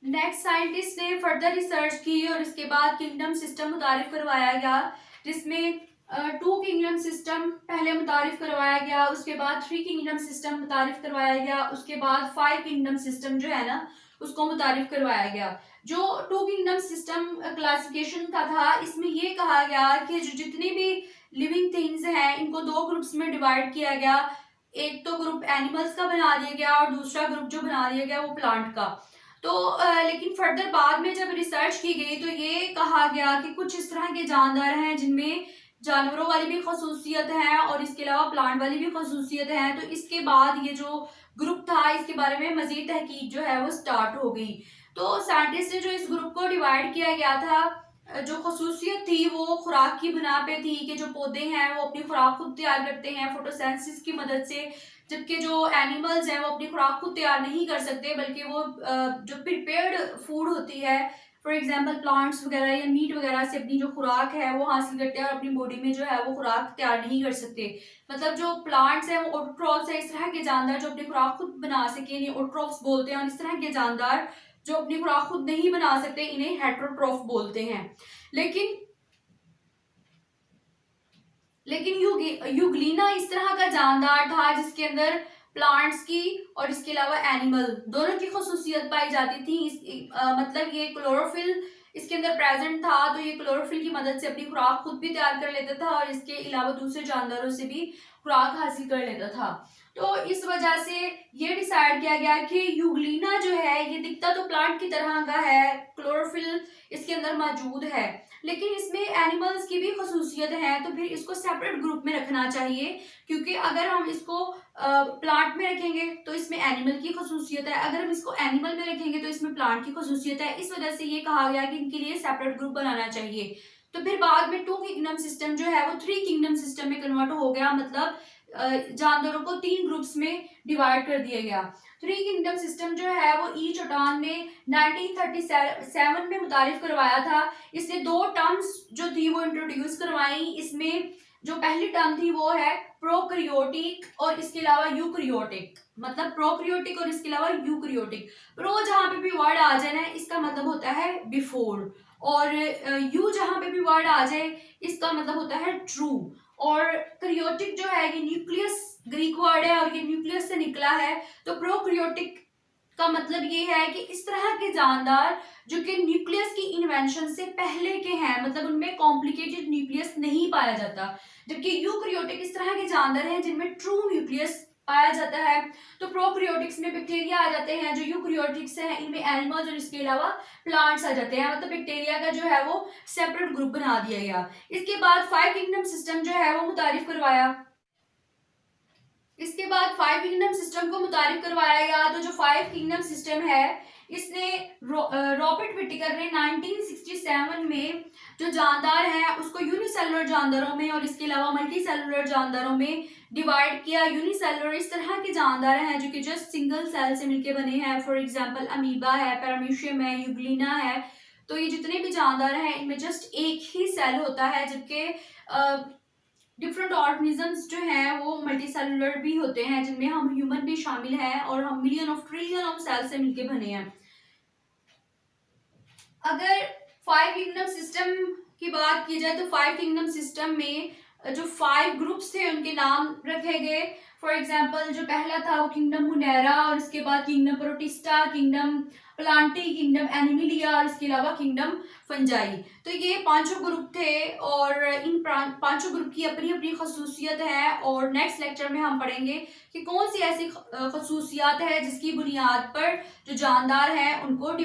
Next scientist ने further research की और इसके बाद किंगडम सिस्टम मुतारिफ करवाया गया, जिसमें 2 किंगडम सिस्टम पहले मुतारिफ करवाया गया, उसके बाद 3 किंगडम सिस्टम मुतारिफ करवाया गया, उसके बाद 5 किंगडम सिस्टम जो है ना उसको मुतारिफ करवाया गया। जो 2 किंगडम सिस्टम क्लासिफिकेशन का था, इसमें ये कहा गया कि जो जितनी भी लिविंग थिंग्स हैं इनको 2 ग्रुप्स में डिवाइड किया गया। एक तो ग्रुप एनिमल्स का बना दिया गया और दूसरा ग्रुप जो बना दिया गया वो प्लांट का। तो लेकिन फर्दर बाद में जब रिसर्च की गई तो ये कहा गया कि कुछ इस तरह के जानदार हैं जिनमें जानवरों वाली भी खसूसियत है और इसके अलावा प्लांट वाली भी खसूसियत है। तो इसके बाद ये जो ग्रुप था इसके बारे में मजीद तहकीक जो है वो स्टार्ट हो गई। तो साइंटिस्ट ने जो इस ग्रुप को डिवाइड किया गया था, जो खसूसियत थी वो खुराक की बिना पे थी कि जो पौधे हैं वो अपनी खुराक खुद तैयार करते हैं फोटोसिंथेसिस की मदद से, जबकि जो एनिमल्स हैं वो अपनी खुराक खुद तैयार नहीं कर सकते, बल्कि वो जो प्रिपेयर्ड फूड होती है, फॉर एग्जांपल प्लांट्स वगैरह या मीट वगैरह से अपनी जो खुराक है वो हासिल करते हैं और अपनी बॉडी में जो है वो खुराक तैयार नहीं कर सकते। मतलब जो प्लांट्स हैं वो ऑटोट्रॉफ्स है, इस तरह के जानदार जो अपनी खुराक खुद बना सके इन्हें ऑटोट्रॉफ्स बोलते हैं, और इस तरह के जानदार जो अपनी खुराक खुद नहीं बना सकते इन्हें हेटेरोट्रॉफ बोलते हैं। लेकिन यूग्लिना इस तरह का जानदार था जिसके अंदर प्लांट्स की और इसके अलावा एनिमल दोनों की खसूसियत पाई जाती थी। मतलब ये क्लोरोफिल इसके अंदर प्रेजेंट था, तो ये क्लोरोफिल की मदद से अपनी खुराक खुद भी तैयार कर लेता था और इसके अलावा दूसरे जानदारों से भी खुराक हासिल कर लेता था। तो इस वजह से ये डिसाइड किया गया कि यूग्लिना जो है ये दिखता तो प्लांट की तरह का है, क्लोरोफिल इसके अंदर मौजूद है, लेकिन इसमें एनिमल्स की भी खसूसियत है, तो फिर इसको सेपरेट ग्रुप में रखना चाहिए। क्योंकि अगर हम इसको प्लांट में रखेंगे तो इसमें एनिमल की खसूसियत है, अगर हम इसको एनिमल में रखेंगे तो इसमें प्लांट की खसूसियत है। इस वजह से ये कहा गया कि इनके लिए सेपरेट ग्रुप बनाना चाहिए। तो फिर बाद में 2 किंगडम सिस्टम जो है वो 3 किंगडम सिस्टम में कन्वर्ट हो गया, मतलब जानवरों को 3 ग्रुप्स में डिवाइड कर दिया गया। 3 किंगडम सिस्टम जो है वो ई चौटान ने 1937 में मुतारिफ करवाया था। इसने 2 टर्म्स जो थी वो इंट्रोड्यूस करवाई। इसमें जो पहली टर्म थी वो है प्रोकैरियोटिक और इसके अलावा यूकैरियोटिक, मतलब प्रोकैरियोटिक और इसके अलावा यूकैरियोटिक। प्रो जहां पे भी वर्ड आ जाए ना इसका मतलब होता है बिफोर, और यू जहां पे भी वर्ड आ जाए इसका मतलब होता है ट्रू। और क्रियोटिक जो है ये न्यूक्लियस ग्रीक वर्ड है और ये न्यूक्लियस से निकला है। तो प्रोकैरियोटिक का मतलब ये है कि इस तरह के जानदार जो कि न्यूक्लियस की इन्वेंशन से पहले के हैं, मतलब उनमें कॉम्प्लिकेटेड न्यूक्लियस नहीं पाया जाता, जबकि यूकैरियोटिक इस तरह के जानदार हैं जिनमें ट्रू न्यूक्लियस पाया जाता है। तो प्रोकैरियोटिक्स में बैक्टीरिया आ जाते हैं, जो यूकैरियोटिक्स हैं इनमें एनिमल्स और इसके अलावा प्लांट्स आ जाते हैं, मतलब बैक्टीरिया का जो है वो सेपरेट ग्रुप बना दिया गया। इसके बाद 5 किंगडम सिस्टम जो है वो मुतारिफ करवाया। इसके बाद 5 किंगडम सिस्टम को मुतारिफ करवाया गया। तो जो 5 किंगडम सिस्टम है इसने रॉबर्ट विटिकर ने 1967 में जो जानदार है उसको यूनिसेलुलर जानदारों में और इसके अलावा मल्टी सेलुलर जानदारों में डिवाइड किया। यूनिसेलुलर इस तरह के जानदार हैं जो कि जस्ट सिंगल सेल से मिलके बने हैं, फॉर एग्जांपल अमीबा है, पैरामीशियम है, यूग्लिना है। तो ये जितने भी जानदार हैं इनमें जस्ट एक ही सेल होता है, जबकि डिफरेंट ऑर्गेनिजम्स जो हैं वो मल्टी सेलुलर भी होते हैं, जिनमें हम ह्यूमन भी शामिल हैं और हम million of trillion of cell से मिलके बने हैं। अगर 5 किंगडम सिस्टम की बात की जाए तो 5 किंगडम सिस्टम में जो 5 ग्रुप्स थे उनके नाम रखे गए। फॉर एग्जांपल जो पहला था वो किंगडम मुनेरा, और इसके बाद kingdom protista, kingdom Plantae, kingdom Animalia और इसके अलावा किंगडम फंजाई। तो ये 5 ग्रुप थे और इन 5 ग्रुप की अपनी अपनी खसूसियत है। और नेक्स्ट लेक्चर में हम पढ़ेंगे कि कौन सी ऐसी खसूसियात है जिसकी बुनियाद पर जो जानदार हैं उनको